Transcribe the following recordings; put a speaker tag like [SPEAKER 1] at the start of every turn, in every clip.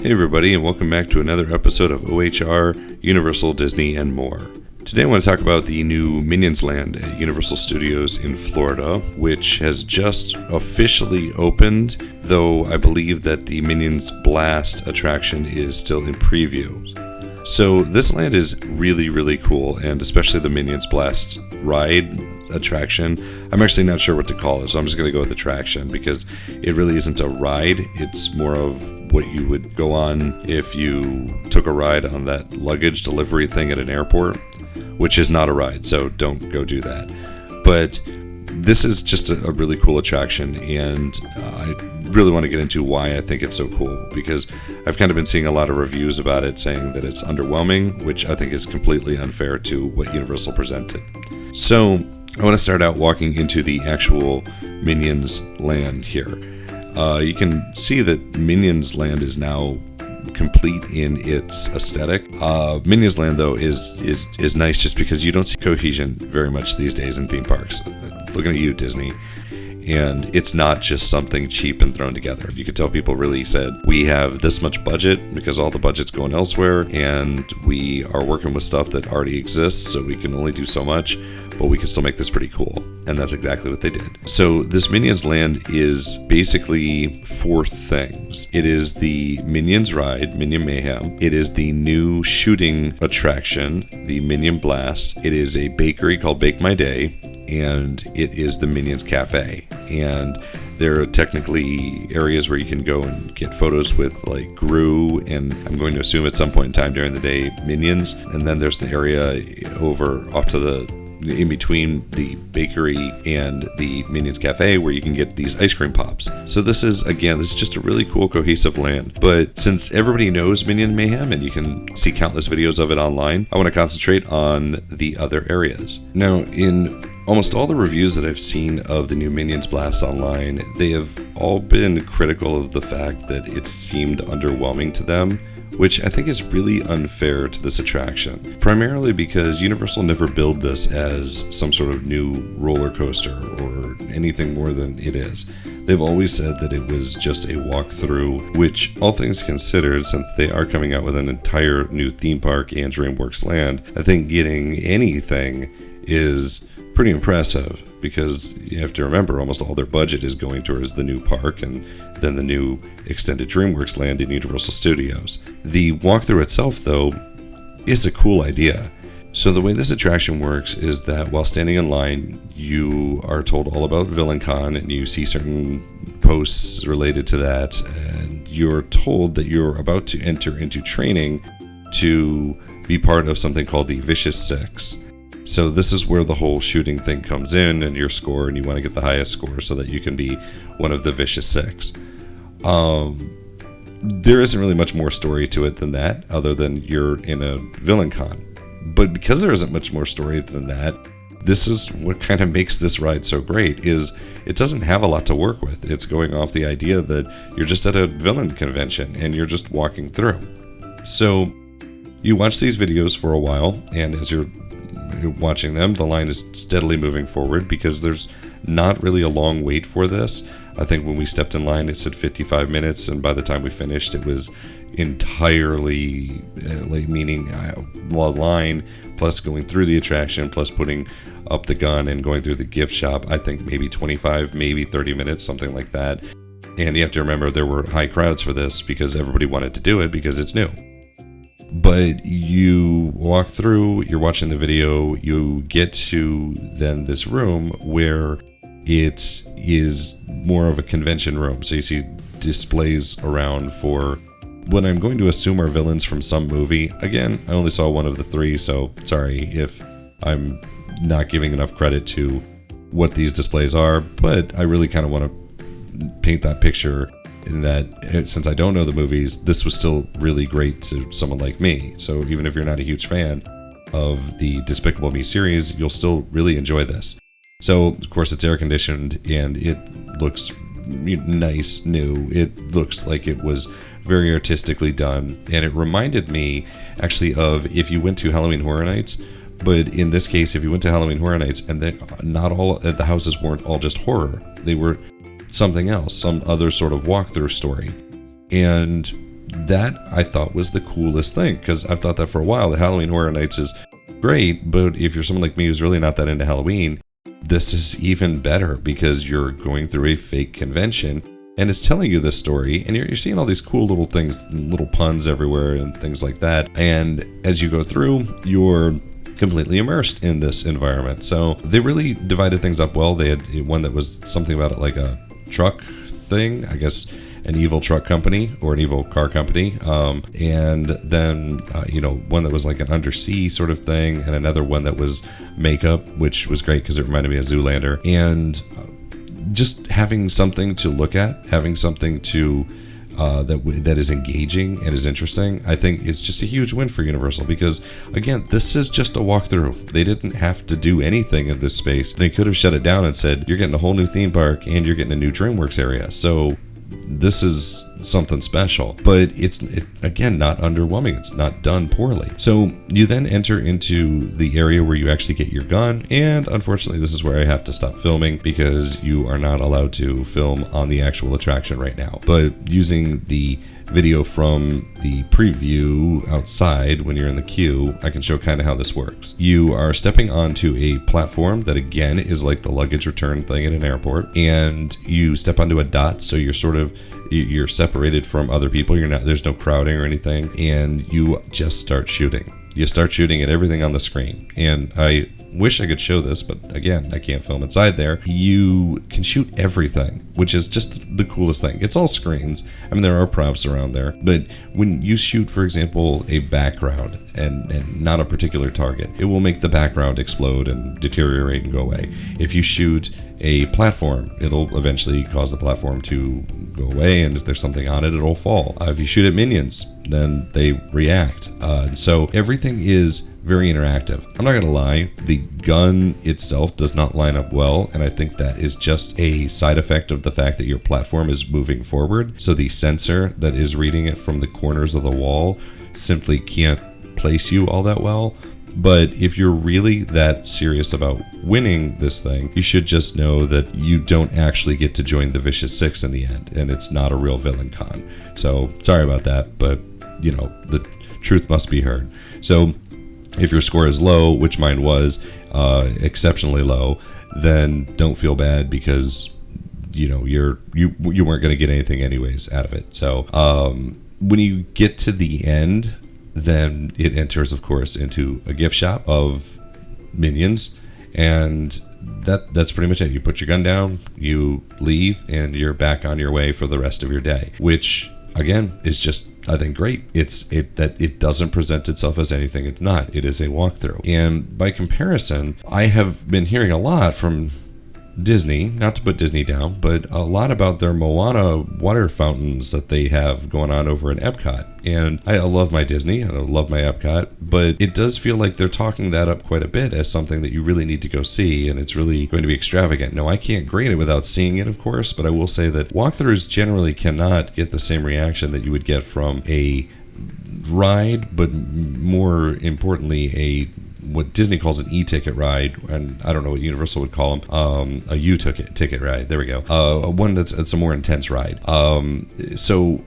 [SPEAKER 1] Hey everybody, and welcome back to another episode of OHR, Universal, Disney, and more. Today I want to talk about the new Minions Land at Universal Studios in Florida, which has just officially opened, though I believe that the Minions Blast attraction is still in preview. So this land is really, really cool, and especially the Minions Blast ride attraction. I'm actually not sure what to call it, so I'm just going to go with attraction because it really isn't a ride. It's more of what you would go on if you took a ride on that luggage delivery thing at an airport, which is not a ride, so don't go do that. But this is just a really cool attraction, and I really want to get into why I think it's so cool, because I've kind of been seeing a lot of reviews about it saying that it's underwhelming, which I think is completely unfair to what Universal presented. So I want to start out walking into the actual Minions Land here. You can see that Minions Land is now complete in its aesthetic. Minions Land, though, is nice just because you don't see cohesion very much these days in theme parks. Looking at you, Disney. And it's not just something cheap and thrown together. You could tell people really said, we have this much budget because all the budget's going elsewhere, and we are working with stuff that already exists, so we can only do so much, but we can still make this pretty cool. And that's exactly what they did. So this Minions Land is basically four things. It is the Minions ride, Minion Mayhem. It is the new shooting attraction, the Minion Blast. It is a bakery called Bake My Day. And it is the Minions Cafe. And there are technically areas where you can go and get photos with like Gru, and I'm going to assume at some point in time during the day, Minions. And then there's an area over off to the in between the bakery and the Minions Cafe where you can get these ice cream pops. So this is just a really cool cohesive land. But since everybody knows Minion Mayhem and you can see countless videos of it online, I want to concentrate on the other areas. Now, in almost all the reviews that I've seen of the new Minions Blast online, they have all been critical of the fact that it seemed underwhelming to them, which I think is really unfair to this attraction. Primarily because Universal never billed this as some sort of new roller coaster or anything more than it is. They've always said that it was just a walkthrough, which, all things considered, since they are coming out with an entire new theme park and DreamWorks Land, I think getting anything is pretty impressive, because you have to remember almost all their budget is going towards the new park and then the new extended DreamWorks Land in Universal Studios. The walkthrough itself, though, is a cool idea. So the way this attraction works is that while standing in line, you are told all about VillainCon, and you see certain posts related to that, and you're told that you're about to enter into training to be part of something called the Vicious Six. So this is where the whole shooting thing comes in, and your score, and you want to get the highest score so that you can be one of the Vicious Six. There isn't really much more story to it than that, other than you're in a VillainCon. But because there isn't much more story than that, this is what kind of makes this ride so great, is it doesn't have a lot to work with. It's going off the idea that you're just at a villain convention, and you're just walking through. So you watch these videos for a while, and as you're watching them, the line is steadily moving forward because there's not really a long wait for this. I think when we stepped in line, it said 55 minutes, and by the time we finished, it was entirely meaning a line plus going through the attraction plus putting up the gun and going through the gift shop. I think maybe 25, maybe 30 minutes, something like that. And you have to remember there were high crowds for this because everybody wanted to do it because it's new. But you walk through, you're watching the video, you get to then this room where it is more of a convention room. So you see displays around for what I'm going to assume are villains from some movie. Again, I only saw one of the three, so sorry if I'm not giving enough credit to what these displays are, but I really kind of want to paint that picture in that, since I don't know the movies, this was still really great to someone like me. So even if you're not a huge fan of the Despicable Me series, you'll still really enjoy this. So, of course, it's air conditioned, and it looks nice, new. It looks like it was very artistically done, and it reminded me, actually, of if you went to Halloween Horror Nights. But in this case, if you went to Halloween Horror Nights, and then not all the houses weren't all just horror, they were something else, some other sort of walkthrough story. And that I thought was the coolest thing, because I've thought that for a while. The Halloween Horror Nights is great, but if you're someone like me who's really not that into Halloween, this is even better because you're going through a fake convention and it's telling you this story, and you're seeing all these cool little things, little puns everywhere and things like that. And as you go through, you're completely immersed in this environment. So they really divided things up well. They had one that was something about it like a truck thing, I guess, an evil truck company or an evil car company, and then one that was like an undersea sort of thing, and another one that was makeup, which was great because it reminded me of Zoolander. And just having something to look at, having something to that is engaging and is interesting, I think it's just a huge win for Universal, because again, this is just a walkthrough. They didn't have to do anything in this space. They could have shut it down and said, you're getting a whole new theme park and you're getting a new DreamWorks area. So this is something special, but it's again not underwhelming. It's not done poorly. So you then enter into the area where you actually get your gun, and unfortunately this is where I have to stop filming because you are not allowed to film on the actual attraction right now. But using the video from the preview outside when you're in the queue, I can show kind of how this works. You are stepping onto a platform that again is like the luggage return thing at an airport, and you step onto a dot, so you're separated from other people. There's no crowding or anything, and you just start shooting. You start shooting at everything on the screen, and I wish I could show this, but again, I can't film inside there. You can shoot everything, which is just the coolest thing. It's all screens. I mean, there are props around there, but when you shoot, for example, a background and not a particular target, it will make the background explode and deteriorate and go away. If you shoot a platform, it'll eventually cause the platform to go away, and if there's something on it, it'll fall. If you shoot at minions, then they react. So everything is very interactive. I'm not gonna lie, the gun itself does not line up well, and I think that is just a side effect of the fact that your platform is moving forward. So the sensor that is reading it from the corners of the wall simply can't place you all that well. But if you're really that serious about winning this thing, you should just know that you don't actually get to join the Vicious Six in the end, and it's not a real villain con. So sorry about that, but the truth must be heard. So if your score is low, which mine was exceptionally low, then don't feel bad, because you weren't going to get anything anyways out of it. So when you get to the end, then it enters, of course, into a gift shop of minions, and that's pretty much it. You put your gun down, you leave, and you're back on your way for the rest of your day, which again is just, I think, great. It doesn't present itself as anything it's not. It is a walkthrough. And by comparison, I have been hearing a lot from Disney, not to put Disney down, but a lot about their Moana water fountains that they have going on over at Epcot. And I love my Disney, and I love my Epcot, but it does feel like they're talking that up quite a bit as something that you really need to go see, and it's really going to be extravagant. No, I can't grade it without seeing it, of course, but I will say that walkthroughs generally cannot get the same reaction that you would get from a ride, but more importantly, what Disney calls an e-ticket ride, and I don't know what Universal would call them, a U-ticket ride. There we go. One that's a more intense ride. So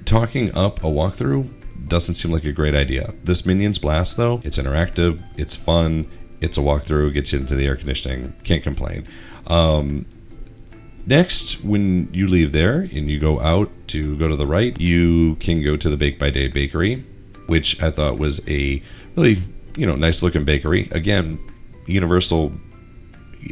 [SPEAKER 1] talking up a walkthrough doesn't seem like a great idea. This Minions Blast, though, it's interactive, it's fun, it's a walkthrough, gets you into the air conditioning, can't complain. Next, when you leave there and you go out to go to the right, you can go to the Bake by Day Bakery, which I thought was a really nice looking bakery. Again, Universal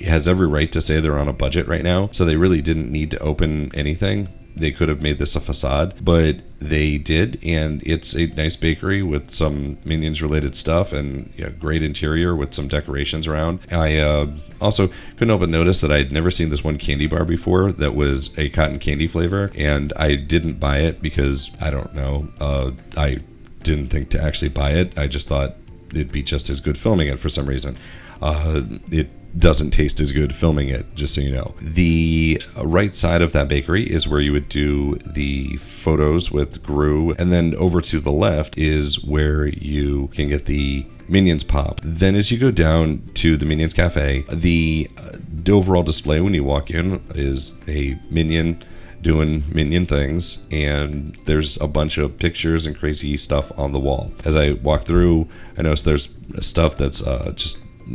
[SPEAKER 1] has every right to say they're on a budget right now, so they really didn't need to open anything. They could have made this a facade, but they did, and it's a nice bakery with some Minions related stuff and great interior with some decorations around. I also couldn't help but notice that I'd never seen this one candy bar before that was a cotton candy flavor, and I didn't buy it because I don't know, I didn't think to actually buy it. I just thought it'd be just as good filming it for some reason. It doesn't taste as good filming it, just so you know. The right side of that bakery is where you would do the photos with Gru, and then over to the left is where you can get the Minions Pop. Then as you go down to the Minions Cafe, the overall display when you walk in is a Minion doing Minion things, and there's a bunch of pictures and crazy stuff on the wall. As I walk through, I noticed there's stuff that's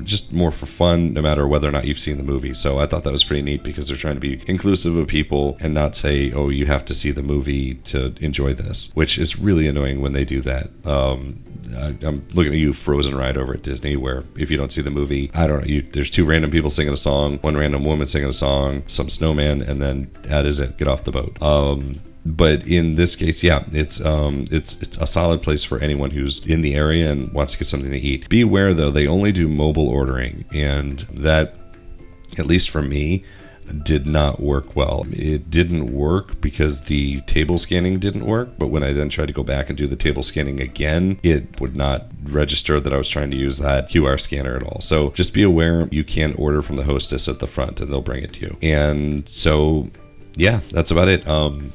[SPEAKER 1] just more for fun, no matter whether or not you've seen the movie. So I thought that was pretty neat, because they're trying to be inclusive of people and not say, oh, you have to see the movie to enjoy this, which is really annoying when they do that. I'm looking at you, Frozen Ride over at Disney, where if you don't see the movie, I don't know, there's 2 random people singing a song, 1 random woman singing a song, some snowman, and then that is it. Get off the boat. But in this case, yeah, it's a solid place for anyone who's in the area and wants to get something to eat. Be aware, though, they only do mobile ordering, and that, at least for me, did not work well. It didn't work because the table scanning didn't work, but when I then tried to go back and do the table scanning again, it would not register that I was trying to use that QR scanner at all. So just be aware, you can order from the hostess at the front and they'll bring it to you. And so, yeah, that's about it.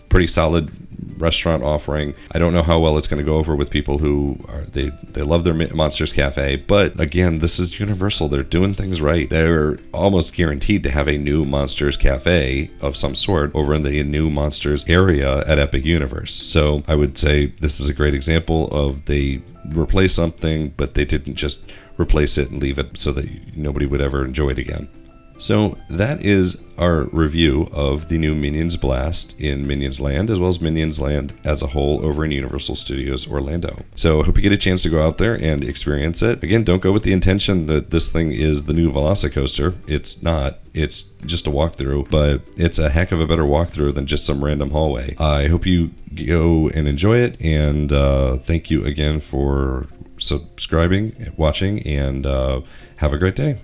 [SPEAKER 1] Pretty solid restaurant offering. I don't know how well it's going to go over with people who are they love their Monsters Cafe, but again, this is Universal. They're doing things right. They're almost guaranteed to have a new Monsters Cafe of some sort over in the new Monsters area at Epic Universe. So I would say this is a great example of they replace something, but they didn't just replace it and leave it so that nobody would ever enjoy it again. So that is our review of the new Minions Blast in Minions Land, as well as Minions Land as a whole over in Universal Studios Orlando. So I hope you get a chance to go out there and experience it. Again, don't go with the intention that this thing is the new Velocicoaster. It's not. It's just a walkthrough, but it's a heck of a better walkthrough than just some random hallway. I hope you go and enjoy it, and thank you again for subscribing, watching, and have a great day.